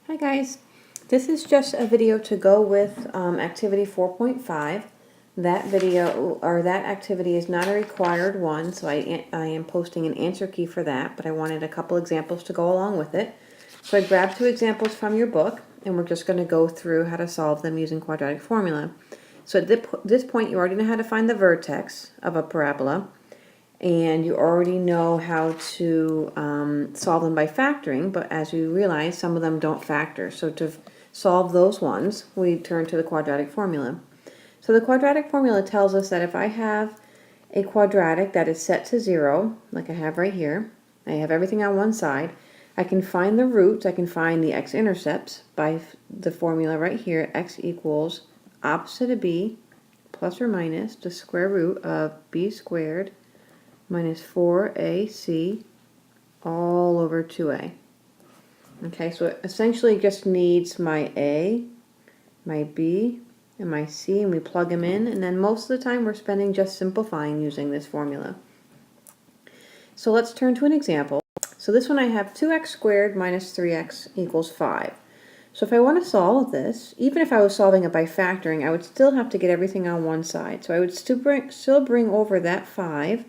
Hi guys, this is just a video to go with activity 4.5. That video or that activity is not a required one, so I am posting an answer key for that, but I wanted a couple examples to go along with it. So I grabbed two examples from your book, and we're just going to go through how to solve them using quadratic formula. So at this point, you already know how to find the vertex of a parabola, and you already know how to solve them by factoring, but as you realize, some of them don't factor. So to solve those ones, we turn to the quadratic formula. So the quadratic formula tells us that if I have a quadratic that is set to 0, like I have right here, I have everything on one side, I can find the roots, I can find the x-intercepts by the formula right here, x equals opposite of b plus or minus the square root of b squared minus 4ac all over 2a. Okay, so it essentially just needs my a, my b, and my c, and we plug them in, and then most of the time we're spending just simplifying using this formula. So let's turn to an example. So this one I have 2x squared minus 3x equals 5. So if I want to solve this, even if I was solving it by factoring, I would still have to get everything on one side. So I would still bring over that 5,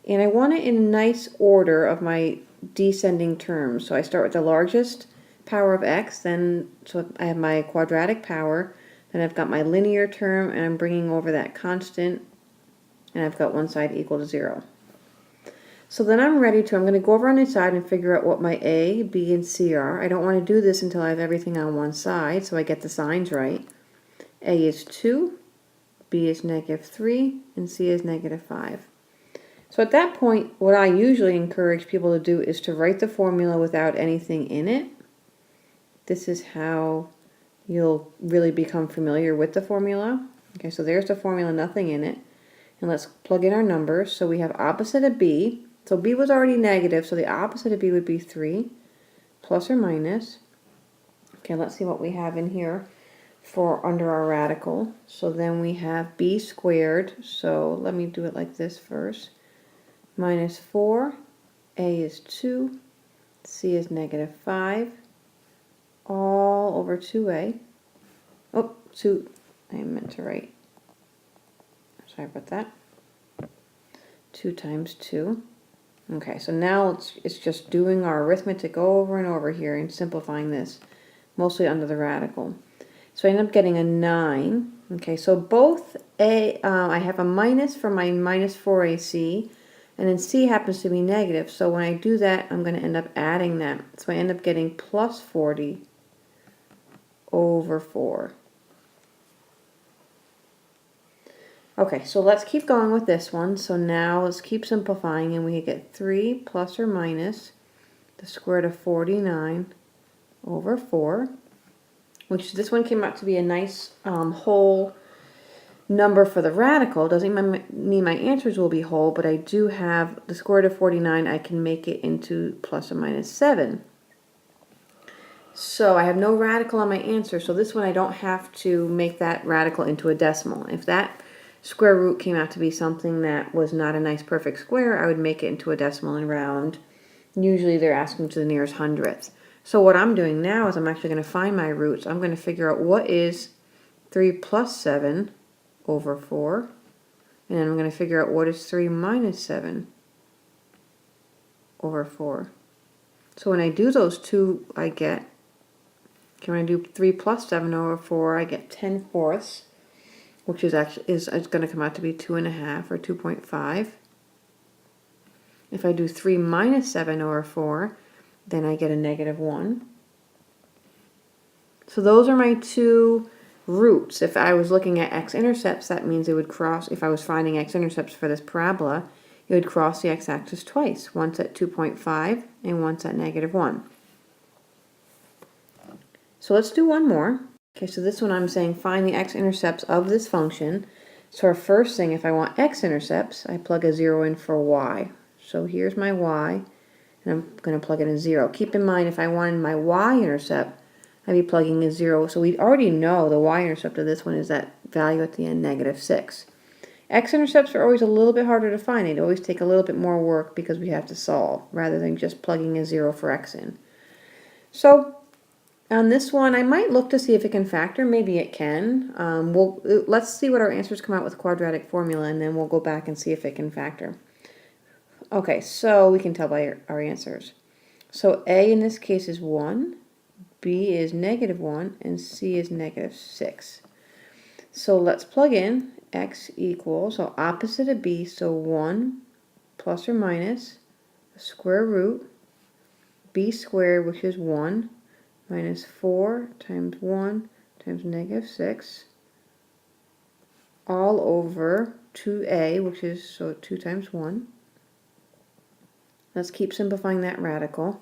and I want it in nice order of my descending terms. So I start with the largest power of x, then so I have my quadratic power, then I've got my linear term, and I'm bringing over that constant, and I've got one side equal to 0. So then I'm going to go over on this side and figure out what my a, b, and c are. I don't want to do this until I have everything on one side, so I get the signs right. A is 2, b is -3, and c is -5. So at that point, what I usually encourage people to do is to write the formula without anything in it. This is how you'll really become familiar with the formula. Okay, so there's the formula, nothing in it. And let's plug in our numbers. So we have opposite of b. So b was already negative, so the opposite of b would be 3, plus or minus. Okay, let's see what we have in here for under our radical. So then we have b squared. So let me do it like this first. Minus 4, a is 2, c is -5, all over 2a. Oh, 2, I meant to write. Sorry about that. 2 times 2. Okay, so now it's just doing our arithmetic over and over here and simplifying this, mostly under the radical. So I end up getting a 9. Okay, so both I have a minus for my minus 4ac, and then c happens to be negative, so when I do that, I'm going to end up adding that. So I end up getting plus 40 over 4. Okay, so let's keep going with this one. So now let's keep simplifying, and we get 3 plus or minus the square root of 49 over 4, which this one came out to be a nice whole number for the radical. Doesn't mean my answers will be whole, but I do have the square root of 49. I can make it into plus or minus 7. So I have no radical on my answer, so this one I don't have to make that radical into a decimal. If that square root came out to be something that was not a nice perfect square, I would make it into a decimal and round. Usually they're asking to the nearest hundredth. So what I'm doing now is I'm actually going to find my roots. I'm going to figure out what is 3 plus 7 over 4, and then I'm going to figure out what is 3 minus 7 over 4. So when I do those two, I get, okay, when I do 3 plus 7 over 4, I get 10/4, which is actually it's going to come out to be 2.5 or 2.5. If I do 3 minus 7 over 4, then I get a -1. So those are my two roots. If I was looking at x-intercepts, that means it would cross, if I was finding x-intercepts for this parabola, it would cross the x-axis twice, once at 2.5 and once at -1. So let's do one more. Okay, so this one I'm saying find the x-intercepts of this function. So our first thing, if I want x-intercepts, I plug a 0 in for y. So here's my y, and I'm going to plug in a 0. Keep in mind, if I wanted my y-intercept, I'd be plugging a 0. So we already know the y-intercept of this one is that value at the end, -6. X-intercepts are always a little bit harder to find. They always take a little bit more work because we have to solve, rather than just plugging a 0 for x in. So On this one, I might look to see if it can factor. Maybe it can. Let's see what our answers come out with quadratic formula, and then we'll go back and see if it can factor. Okay, so we can tell by our answers. So A in this case is 1, B is -1, and C is -6. So let's plug in x equals, so opposite of B, so 1 plus or minus the square root B squared, which is 1, minus 4 times 1 times -6, all over 2a, which is, so 2 times 1. Let's keep simplifying that radical.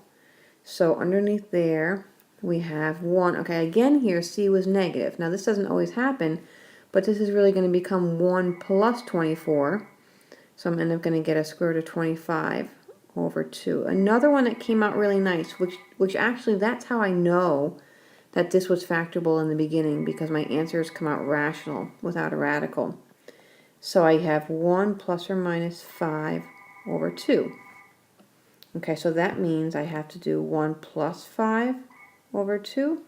So underneath there, we have 1. Okay, again here, c was negative. Now this doesn't always happen, but this is really going to become 1 plus 24. So I'm going to get a square root of 25 over 2. Another one that came out really nice, which actually that's how I know that this was factorable in the beginning, because my answers come out rational without a radical. So I have 1 plus or minus 5 over 2. Okay, so that means I have to do 1 plus 5 over 2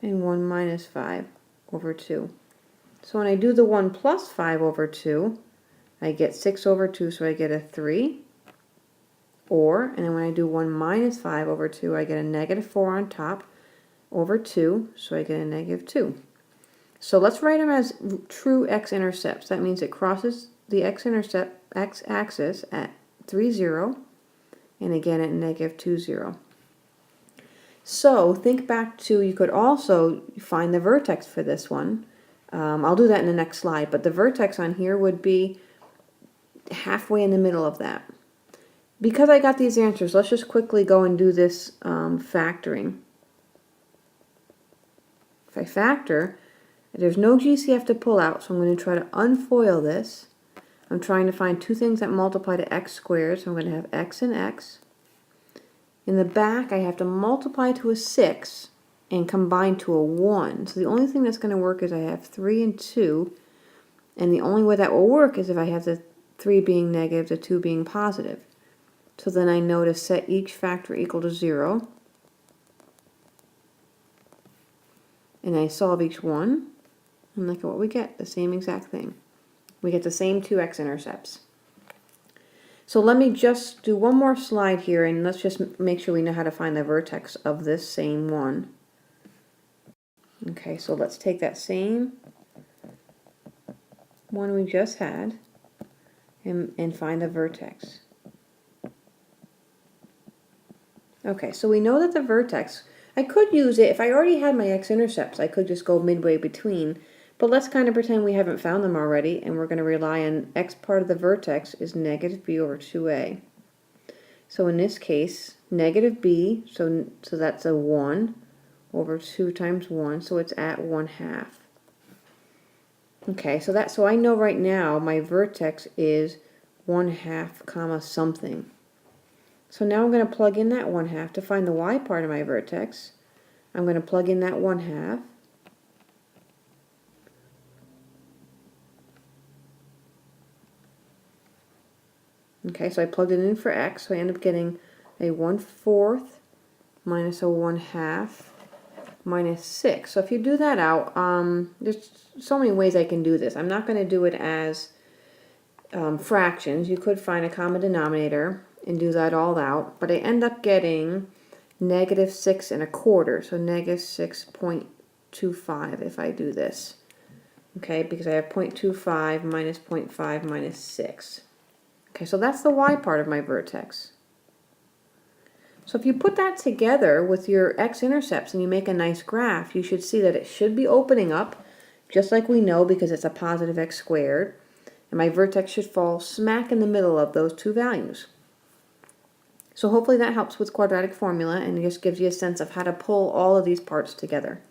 and 1 minus 5 over 2. So when I do the 1 plus 5 over 2, I get 6 over 2, so I get a 3. And then when I do 1 minus 5 over 2, I get a -4 on top over 2, so I get a -2. So let's write them as true x-intercepts. That means it crosses the x-axis at 3, 0, and again at -2, 0. So think back to, you could also find the vertex for this one. I'll do that in the next slide, but the vertex on here would be halfway in the middle of that. Because I got these answers, let's just quickly go and do this factoring. If I factor, there's no GCF to pull out, so I'm going to try to unfoil this. I'm trying to find two things that multiply to x squared, so I'm going to have x and x. In the back, I have to multiply to a 6 and combine to a 1. So the only thing that's going to work is I have 3 and 2, and the only way that will work is if I have the 3 being negative, the 2 being positive. So then I know to set each factor equal to 0, and I solve each one, and look at what we get, the same exact thing. We get the same two x-intercepts. So let me just do one more slide here, and let's just make sure we know how to find the vertex of this same one. Okay, so let's take that same one we just had and find the vertex. Okay, so we know that the vertex, I could use it, if I already had my x-intercepts, I could just go midway between, but let's kind of pretend we haven't found them already, and we're going to rely on x part of the vertex is -b over 2a. So in this case, -b, so that's a 1 over 2 times 1, so it's at 1/2. Okay, so I know right now my vertex is 1/2 comma something. So now I'm going to plug in that 1/2 to find the y part of my vertex. I'm going to plug in that 1/2. Okay, so I plugged it in for x, so I end up getting a 1/4 minus a 1/2 minus 6. So if you do that out, there's so many ways I can do this. I'm not going to do it as fractions. You could find a common denominator and do that all out, but I end up getting -6 1/4, so -6.25 if I do this. Okay, because I have 0.25 minus 0.5 minus 6. Okay, so that's the y part of my vertex. So if you put that together with your x-intercepts and you make a nice graph, you should see that it should be opening up, just like we know because it's a positive x squared, and my vertex should fall smack in the middle of those two values. So hopefully that helps with quadratic formula and just gives you a sense of how to pull all of these parts together.